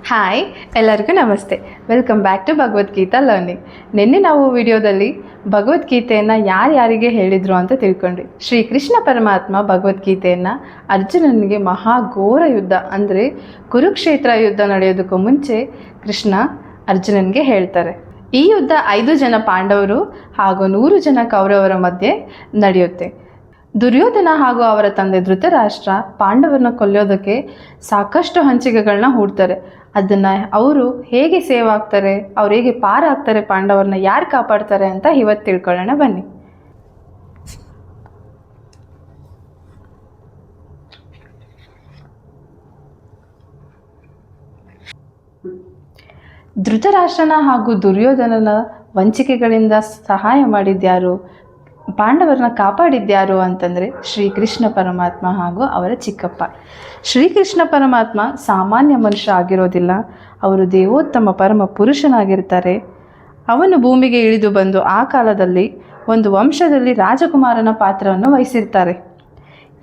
Hi, ಎಲ್ಲರಿಗೂ ನಮಸ್ತೆ. Welcome back to Bhagavad Gita learning. ನಿನ್ನೆ ನಾವು ವಿಡಿಯೋದಲ್ಲಿ ಭಗವದ್ಗೀತೆಯನ್ನು ಯಾರ್ಯಾರಿಗೆ ಹೇಳಿದರು ಅಂತ ತಿಳ್ಕೊಂಡ್ವಿ. ಶ್ರೀಕೃಷ್ಣ ಪರಮಾತ್ಮ ಭಗವದ್ಗೀತೆಯನ್ನು ಅರ್ಜುನನಿಗೆ ಮಹಾಘೋರ ಯುದ್ಧ ಅಂದರೆ ಕುರುಕ್ಷೇತ್ರ ಯುದ್ಧ ನಡೆಯೋದಕ್ಕೂ ಮುಂಚೆ ಕೃಷ್ಣ ಅರ್ಜುನನಿಗೆ ಹೇಳ್ತಾರೆ. ಈ ಯುದ್ಧ 5 ಜನ ಪಾಂಡವರು ಹಾಗೂ 100 ಜನ ಕೌರವರ ಮಧ್ಯೆ ನಡೆಯುತ್ತೆ. ದುರ್ಯೋಧನ ಹಾಗೂ ಅವರ ತಂದೆ ಧೃತರಾಷ್ಟ್ರ ಪಾಂಡವರನ್ನ ಕೊಲ್ಲೋದಕ್ಕೆ ಸಾಕಷ್ಟು ಹಂಚಿಕೆಗಳನ್ನ ಹೂಡ್ತಾರೆ. ಅದನ್ನು ಅವರು ಹೇಗೆ ಸೇವ್ ಆಗ್ತಾರೆ, ಅವ್ರು ಹೇಗೆ ಪಾರಾಗ್ತಾರೆ, ಪಾಂಡವರನ್ನ ಯಾರು ಕಾಪಾಡ್ತಾರೆ ಅಂತ ಇವತ್ತು ತಿಳ್ಕೊಳ್ಳೋಣ ಬನ್ನಿ. ಧೃತರಾಷ್ಟ್ರನ ಹಾಗೂ ದುರ್ಯೋಧನನ ವಂಚಿಕೆಗಳಿಂದ ಸಹಾಯ ಮಾಡಿದ್ಯಾರು, ಪಾಂಡವರನ್ನ ಕಾಪಾಡಿದ್ಯಾರು ಅಂತಂದರೆ ಶ್ರೀಕೃಷ್ಣ ಪರಮಾತ್ಮ ಹಾಗೂ ಅವರ ಚಿಕ್ಕಪ್ಪ. ಶ್ರೀಕೃಷ್ಣ ಪರಮಾತ್ಮ ಸಾಮಾನ್ಯ ಮನುಷ್ಯ ಆಗಿರೋದಿಲ್ಲ, ಅವರು ದೇವೋತ್ತಮ ಪರಮ ಪುರುಷನಾಗಿರ್ತಾರೆ. ಅವನು ಭೂಮಿಗೆ ಇಳಿದು ಬಂದು ಆ ಕಾಲದಲ್ಲಿ ಒಂದು ವಂಶದಲ್ಲಿ ರಾಜಕುಮಾರನ ಪಾತ್ರವನ್ನು ವಹಿಸಿರ್ತಾರೆ.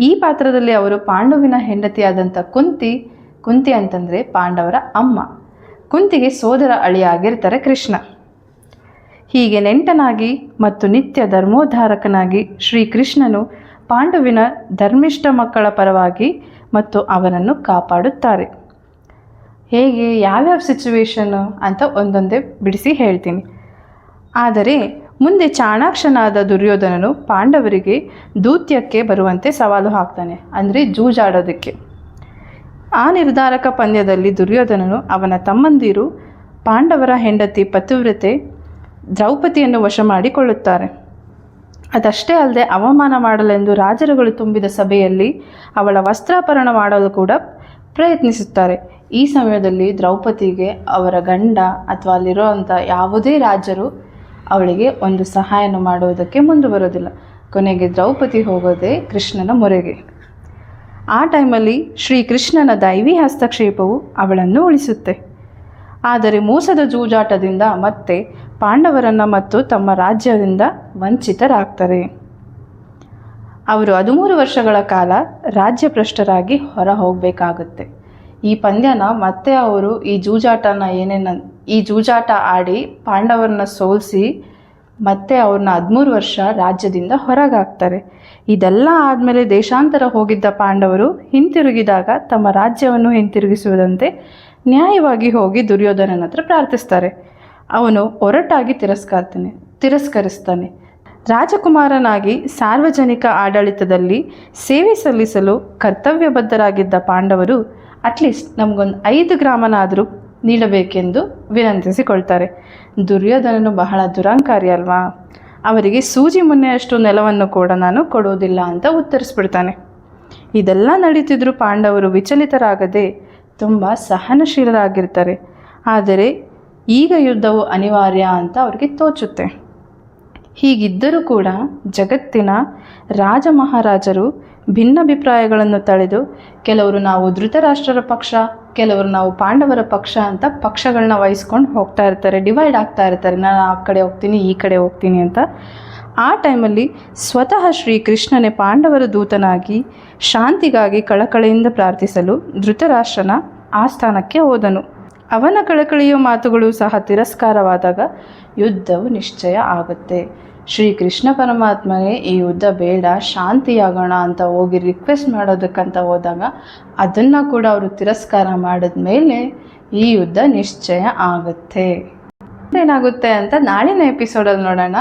ಈ ಪಾತ್ರದಲ್ಲಿ ಅವರು ಪಾಂಡುವಿನ ಹೆಂಡತಿಯಾದಂಥ ಕುಂತಿ ಅಂತಂದರೆ ಪಾಂಡವರ ಅಮ್ಮ. ಕುಂತಿಗೆ ಸೋದರ ಅಳಿಯಾಗಿರ್ತಾರೆ ಕೃಷ್ಣ. ಹೀಗೆ ನೆಂಟನಾಗಿ ಮತ್ತು ನಿತ್ಯ ಧರ್ಮೋದ್ಧಾರಕನಾಗಿ ಶ್ರೀಕೃಷ್ಣನು ಪಾಂಡುವಿನ ಧರ್ಮಿಷ್ಠ ಮಕ್ಕಳ ಪರವಾಗಿ ಮತ್ತು ಅವರನ್ನು ಕಾಪಾಡುತ್ತಾರೆ. ಹೇಗೆ, ಯಾವ್ಯಾವ ಸಿಚುವೇಶನ್ನು ಅಂತ ಒಂದೊಂದೇ ಬಿಡಿಸಿ ಹೇಳ್ತೀನಿ. ಆದರೆ ಮುಂದೆ ಚಾಣಾಕ್ಷನಾದ ದುರ್ಯೋಧನನು ಪಾಂಡವರಿಗೆ ದೂತ್ಯಕ್ಕೆ ಬರುವಂತೆ ಸವಾಲು ಹಾಕ್ತಾನೆ, ಅಂದರೆ ಜೂಜಾಡೋದಕ್ಕೆ. ಆ ನಿರ್ಧಾರಕ ಪಂದ್ಯದಲ್ಲಿ ದುರ್ಯೋಧನನು ಅವನ ತಮ್ಮಂದಿರು ಪಾಂಡವರ ಹೆಂಡತಿ ಪತಿವ್ರತೆ ದ್ರೌಪದಿಯನ್ನು ವಶ ಮಾಡಿಕೊಳ್ಳುತ್ತಾರೆ. ಅದಷ್ಟೇ ಅಲ್ಲದೆ ಅವಮಾನ ಮಾಡಲೆಂದು ರಾಜರುಗಳು ತುಂಬಿದ ಸಭೆಯಲ್ಲಿ ಅವಳ ವಸ್ತ್ರಾಪರಣ ಮಾಡಲು ಕೂಡ ಪ್ರಯತ್ನಿಸುತ್ತಾರೆ. ಈ ಸಮಯದಲ್ಲಿ ದ್ರೌಪದಿಗೆ ಅವರ ಗಂಡ ಅಥವಾ ಅಲ್ಲಿರೋವಂಥ ಯಾವುದೇ ರಾಜರು ಅವಳಿಗೆ ಒಂದು ಸಹಾಯನ ಮಾಡುವುದಕ್ಕೆ ಮುಂದೆ ಬರೋದಿಲ್ಲ. ಕೊನೆಗೆ ದ್ರೌಪದಿ ಹೋಗೋದೇ ಕೃಷ್ಣನ ಮೊರೆಗೆ. ಆ ಟೈಮಲ್ಲಿ ಶ್ರೀಕೃಷ್ಣನ ದೈವಿ ಹಸ್ತಕ್ಷೇಪವು ಅವಳನ್ನು ಉಳಿಸುತ್ತೆ. ಆದರೆ ಮೋಸದ ಜೂಜಾಟದಿಂದ ಮತ್ತೆ ಪಾಂಡವರನ್ನು ಮತ್ತು ತಮ್ಮ ರಾಜ್ಯದಿಂದ ವಂಚಿತರಾಗ್ತಾರೆ. ಅವರು 13 ವರ್ಷಗಳ ಕಾಲ ರಾಜ್ಯಭ್ರಷ್ಟರಾಗಿ ಹೊರ ಹೋಗಬೇಕಾಗುತ್ತೆ. ಈ ಪಂದ್ಯನ ಮತ್ತೆ ಅವರು ಈ ಜೂಜಾಟ ಆಡಿ ಪಾಂಡವರನ್ನ ಸೋಲಿಸಿ ಮತ್ತೆ ಅವ್ರನ್ನ 13 ವರ್ಷ ರಾಜ್ಯದಿಂದ ಹೊರಗಾಗ್ತಾರೆ. ಇದೆಲ್ಲ ಆದಮೇಲೆ ದೇಶಾಂತರ ಹೋಗಿದ್ದ ಪಾಂಡವರು ಹಿಂತಿರುಗಿದಾಗ ತಮ್ಮ ರಾಜ್ಯವನ್ನು ಹಿಂತಿರುಗಿಸುವುದಂತೆ ನ್ಯಾಯವಾಗಿ ಹೋಗಿ ದುರ್ಯೋಧನನ ಹತ್ರ ಪ್ರಾರ್ಥಿಸ್ತಾರೆ. ಅವನು ಒರಟಾಗಿ ತಿರಸ್ಕರಿಸ್ತಾನೆ. ರಾಜಕುಮಾರನಾಗಿ ಸಾರ್ವಜನಿಕ ಆಡಳಿತದಲ್ಲಿ ಸೇವೆ ಸಲ್ಲಿಸಲು ಕರ್ತವ್ಯಬದ್ಧರಾಗಿದ್ದ ಪಾಂಡವರು ಅಟ್ಲೀಸ್ಟ್ ನಮಗೊಂದು 5 ಗ್ರಾಮನಾದರೂ ನೀಡಬೇಕೆಂದು ವಿನಂತಿಸಿಕೊಳ್ತಾರೆ. ದುರ್ಯೋಧನನು ಬಹಳ ದುರಂಕಾರಿ ಅಲ್ವಾ, ಅವರಿಗೆ ಸೂಜಿ ಮುನ್ನೆಯಷ್ಟು ನೆಲವನ್ನು ಕೂಡ ನಾನು ಕೊಡುವುದಿಲ್ಲ ಅಂತ ಉತ್ತರಿಸ್ಬಿಡ್ತಾನೆ. ಇದೆಲ್ಲ ನಡೀತಿದ್ರು ಪಾಂಡವರು ವಿಚಲಿತರಾಗದೆ ತುಂಬ ಸಹನಶೀಲರಾಗಿರ್ತಾರೆ. ಆದರೆ ಈಗ ಯುದ್ಧವು ಅನಿವಾರ್ಯ ಅಂತ ಅವರಿಗೆ ತೋಚುತ್ತೆ. ಹೀಗಿದ್ದರೂ ಕೂಡ ಜಗತ್ತಿನ ರಾಜ ಮಹಾರಾಜರು ಭಿನ್ನಾಭಿಪ್ರಾಯಗಳನ್ನು ತಳೆದು ಕೆಲವರು ನಾವು ಧೃತರಾಷ್ಟ್ರರ ಪಕ್ಷ, ಕೆಲವರು ನಾವು ಪಾಂಡವರ ಪಕ್ಷ ಅಂತ ಪಕ್ಷಗಳನ್ನ ವಹಿಸ್ಕೊಂಡು ಹೋಗ್ತಾ ಇರ್ತಾರೆ, ಡಿವೈಡ್ ಆಗ್ತಾ ಇರ್ತಾರೆ. ನಾನು ಆ ಕಡೆ ಹೋಗ್ತೀನಿ, ಈ ಕಡೆ ಹೋಗ್ತೀನಿ ಅಂತ. ಆ ಟೈಮಲ್ಲಿ ಸ್ವತಃ ಶ್ರೀಕೃಷ್ಣನೇ ಪಾಂಡವರ ದೂತನಾಗಿ ಶಾಂತಿಗಾಗಿ ಕಳಕಳಿಯಿಂದ ಪ್ರಾರ್ಥಿಸಲು ಧೃತರಾಷ್ಟ್ರನ ಆಸ್ಥಾನಕ್ಕೆ ಹೋದನು. ಅವನ ಕಳಕಳಿಯ ಮಾತುಗಳು ಸಹ ತಿರಸ್ಕಾರವಾದಾಗ ಯುದ್ಧವು ನಿಶ್ಚಯ ಆಗುತ್ತೆ. ಶ್ರೀಕೃಷ್ಣ ಪರಮಾತ್ಮನೇ ಈ ಯುದ್ಧ ಬೇಡ, ಶಾಂತಿಯಾಗೋಣ ಅಂತ ಹೋಗಿ ರಿಕ್ವೆಸ್ಟ್ ಮಾಡೋದಕ್ಕಂತ ಹೋದಾಗ ಅದನ್ನು ಕೂಡ ಅವರು ತಿರಸ್ಕಾರ ಮಾಡಿದ ಮೇಲೆ ಈ ಯುದ್ಧ ನಿಶ್ಚಯ ಆಗುತ್ತೆ. ಏನಾಗುತ್ತೆ ಅಂತ ನಾಳಿನ ಎಪಿಸೋಡಲ್ಲಿ ನೋಡೋಣ.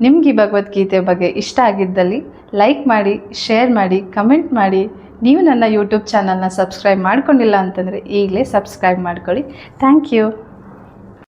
ನಿಮ್ಗೆ ಈ ಭಗವದ್ಗೀತೆ ಬಗ್ಗೆ ಇಷ್ಟ ಆಗಿದ್ದಲ್ಲಿ ಲೈಕ್ ಮಾಡಿ, ಶೇರ್ ಮಾಡಿ, ಕಮೆಂಟ್ ಮಾಡಿ. ನೀವು ನನ್ನ ಯೂಟ್ಯೂಬ್ ಚಾನಲ್ನ ಸಬ್ಸ್ಕ್ರೈಬ್ ಮಾಡ್ಕೊಂಡಿಲ್ಲ ಅಂತಂದರೆ ಈಗಲೇ ಸಬ್ಸ್ಕ್ರೈಬ್ ಮಾಡ್ಕೊಳ್ಳಿ. Thank you.